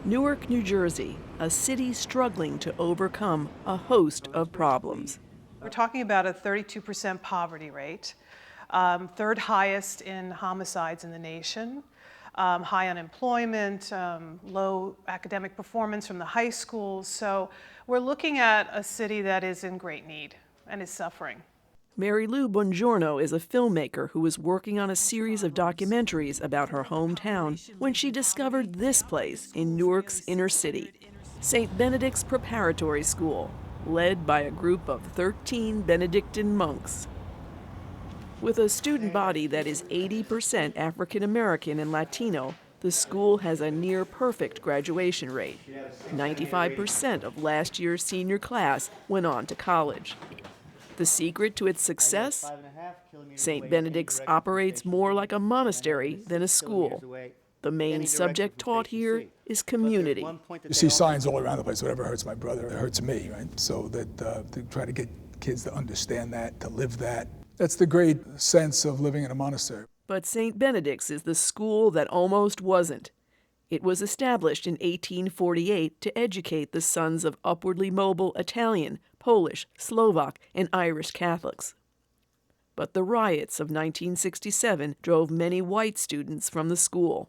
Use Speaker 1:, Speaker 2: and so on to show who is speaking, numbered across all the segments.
Speaker 1: Newark, New Jersey, a city struggling to overcome a host of problems.
Speaker 2: We're talking about a 32% poverty rate, third highest in homicides in the nation, high unemployment, low academic performance from the high schools. So we're looking at a city that is in great need and is suffering.
Speaker 1: Mary Lou Bongiorno is a filmmaker who was working on a series of documentaries about her hometown when she discovered this place in Newark's inner city, St. Benedict's Preparatory School, led by a group of 13 Benedictine monks. With a student body that is 80% African American and Latino, the school has a near-perfect graduation rate. 95% of last year's senior class went on to college. The secret to its success? St. Benedict's operates more like a monastery than a school. The main subject taught here is community.
Speaker 3: You see signs all around the place, whatever hurts my brother, it hurts me, right? So that to try to get kids to understand that, to live that. That's the great sense of living in a monastery.
Speaker 1: But St. Benedict's is the school that almost wasn't. It was established in 1848 to educate the sons of upwardly mobile Italian, Polish, Slovak, and Irish Catholics. But the riots of 1967 drove many white students from the school.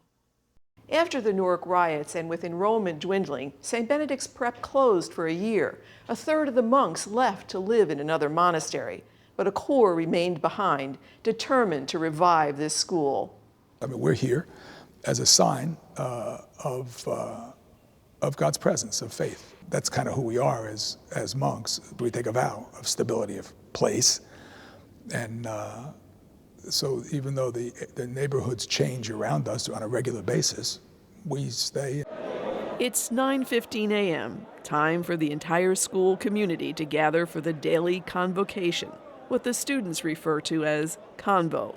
Speaker 1: After the Newark riots and with enrollment dwindling, St. Benedict's Prep closed for a year. A third of the monks left to live in another monastery, but a core remained behind, determined to revive this school.
Speaker 3: I mean, we're here as a sign of God's presence, of faith. That's kind of who we are as monks. We take a vow of stability of place. And so even though the neighborhoods change around us on a regular basis, we stay.
Speaker 1: It's 9:15 a.m., time for the entire school community to gather for the daily convocation, what the students refer to as convo.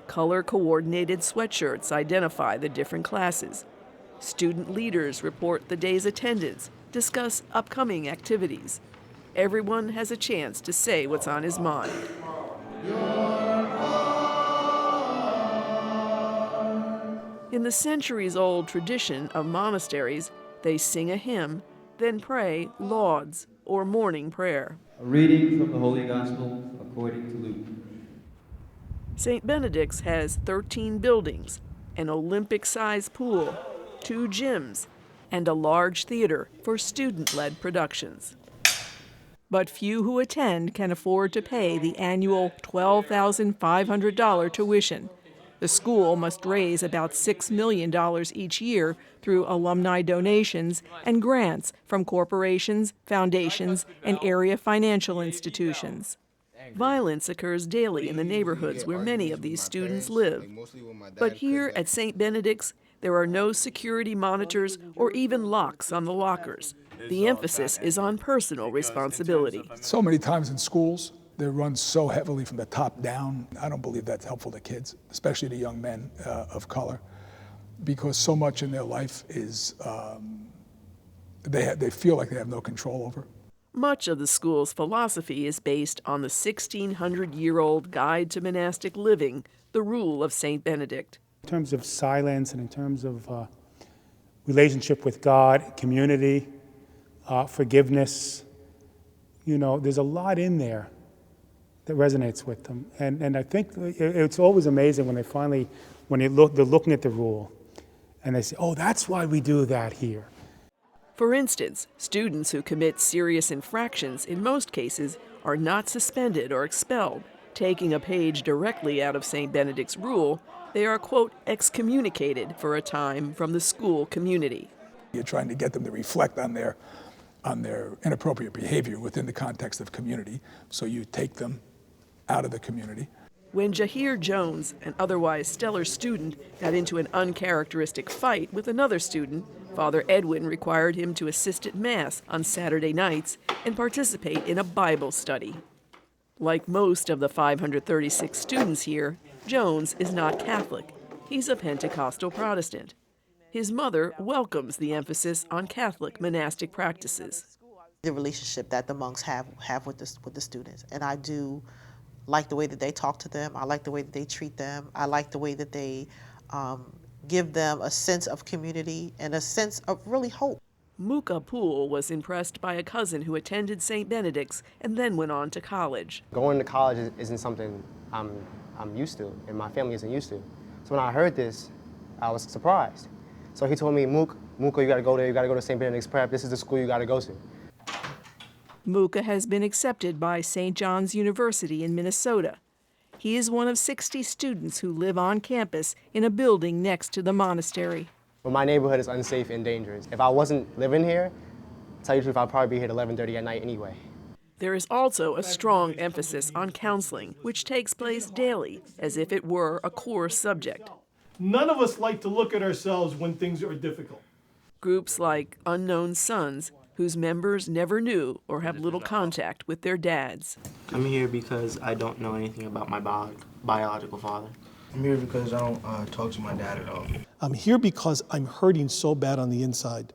Speaker 1: Color-coordinated sweatshirts identify the different classes. Student leaders report the day's attendance, discuss upcoming activities. Everyone has a chance to say what's on his mind. In the centuries-old tradition of monasteries, they sing a hymn, then pray lauds or morning prayer.
Speaker 4: A reading from the Holy Gospel according to Luke.
Speaker 1: St. Benedict's has 13 buildings, an Olympic-sized pool, 2 gyms, and a large theater for student-led productions. But few who attend can afford to pay the annual $12,500 tuition. The school must raise about $6 million each year through alumni donations and grants from corporations, foundations, and area financial institutions. Violence occurs daily in the neighborhoods where many of these students live. But here at St. Benedict's, there are no security monitors or even locks on the lockers. The emphasis is on personal responsibility.
Speaker 3: So many times in schools, they're run so heavily from the top down. I don't believe that's helpful to kids, especially to young men of color, because so much in their life is they feel like they have no control over.
Speaker 1: Much of the school's philosophy is based on the 1,600-year-old Guide to Monastic Living, the Rule of St. Benedict.
Speaker 5: In terms of silence and in terms of relationship with God, community, forgiveness, you know, there's a lot in there that resonates with them. And I think it's always amazing when they're looking at the rule and they say, oh, that's why we do that here.
Speaker 1: For instance, students who commit serious infractions in most cases are not suspended or expelled. Taking a page directly out of St. Benedict's rule, they are, quote, excommunicated for a time from the school community.
Speaker 3: You're trying to get them to reflect on their inappropriate behavior within the context of community, so you take them out of the community.
Speaker 1: When Jahir Jones, an otherwise stellar student, got into an uncharacteristic fight with another student, Father Edwin required him to assist at Mass on Saturday nights and participate in a Bible study. Like most of the 536 students here, Jones is not Catholic. He's a Pentecostal Protestant. His mother welcomes the emphasis on Catholic monastic practices.
Speaker 6: The relationship that the monks have with the students, and I do like the way that they talk to them. I like the way that they treat them. I like the way that they give them a sense of community and a sense of really hope.
Speaker 1: Muka Poole was impressed by a cousin who attended St. Benedict's and then went on to college.
Speaker 7: Going to college isn't something I'm used to, and my family isn't used to. So when I heard this, I was surprised. So he told me, Muka, you gotta go there, you gotta go to St. Benedict's Prep, this is the school you gotta go to.
Speaker 1: Muka has been accepted by St. John's University in Minnesota. He is one of 60 students who live on campus in a building next to the monastery.
Speaker 7: But my neighborhood is unsafe and dangerous. If I wasn't living here, to tell you the truth, I'd probably be here at 11:30 at night anyway.
Speaker 1: There is also a strong emphasis on counseling, which takes place daily, as if it were a core subject.
Speaker 8: None of us like to look at ourselves when things are difficult.
Speaker 1: Groups like Unknown Sons, whose members never knew or have little contact with their dads.
Speaker 9: I'm here because I don't know anything about my biological father.
Speaker 10: I'm here because I don't talk to my dad at all.
Speaker 11: I'm here because I'm hurting so bad on the inside,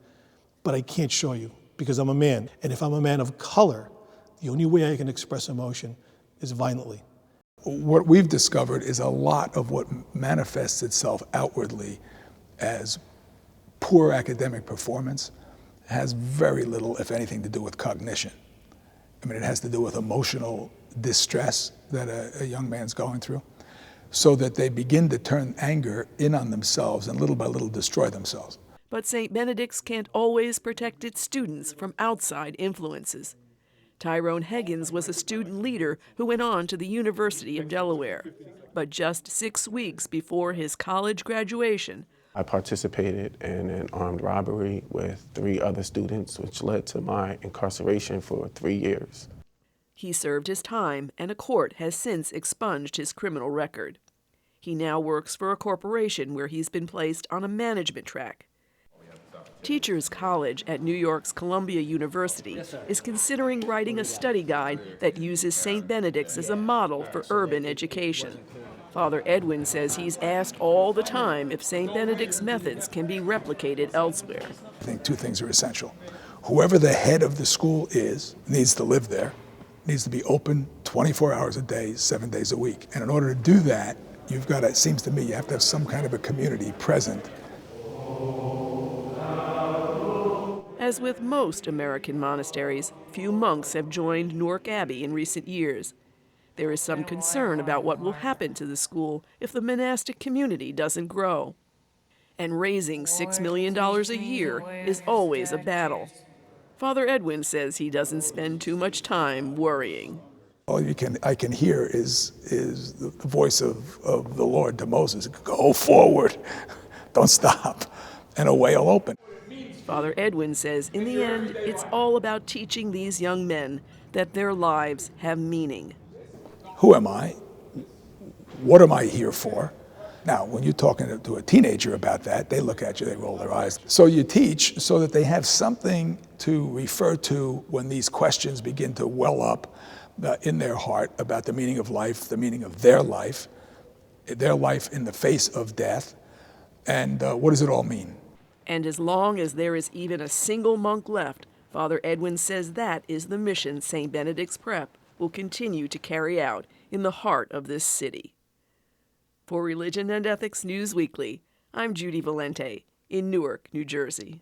Speaker 11: but I can't show you because I'm a man. And if I'm a man of color, the only way I can express emotion is violently.
Speaker 3: What we've discovered is a lot of what manifests itself outwardly as poor academic performance has very little, if anything, to do with cognition. I mean, it has to do with emotional distress that a young man's going through, so that they begin to turn anger in on themselves and little by little destroy themselves.
Speaker 1: But St. Benedict's can't always protect its students from outside influences. Tyrone Higgins was a student leader who went on to the University of Delaware. But just 6 weeks before his college graduation,
Speaker 12: I participated in an armed robbery with 3 other students, which led to my incarceration for 3 years.
Speaker 1: he served his time, and a court has since expunged his criminal record. He now works for a corporation where he's been placed on a management track. Teachers College at New York's Columbia University is considering writing a study guide that uses St. Benedict's as a model for urban education. Father Edwin says he's asked all the time if St. Benedict's methods can be replicated elsewhere.
Speaker 3: I think two things are essential. Whoever the head of the school is needs to live there, needs to be open 24 hours a day, 7 days a week. And in order to do that, you've got to, it seems to me, you have to have some kind of a community present.
Speaker 1: As with most American monasteries, few monks have joined Newark Abbey in recent years. There is some concern about what will happen to the school if the monastic community doesn't grow. And raising $6 million a year is always a battle. Father Edwin says he doesn't spend too much time worrying.
Speaker 3: All I can hear is the voice of the Lord to Moses. Go forward, don't stop, and a way will open.
Speaker 1: Father Edwin says in the end, it's all about teaching these young men that their lives have meaning.
Speaker 3: Who am I? What am I here for? Now, when you're talking to a teenager about that, they look at you, they roll their eyes. So you teach so that they have something to refer to when these questions begin to well up in their heart about the meaning of life, the meaning of their life in the face of death, and what does it all mean?
Speaker 1: And as long as there is even a single monk left, Father Edwin says that is the mission St. Benedict's Prep will continue to carry out in the heart of this city. For Religion and Ethics News Weekly, I'm Judy Valente in Newark, New Jersey.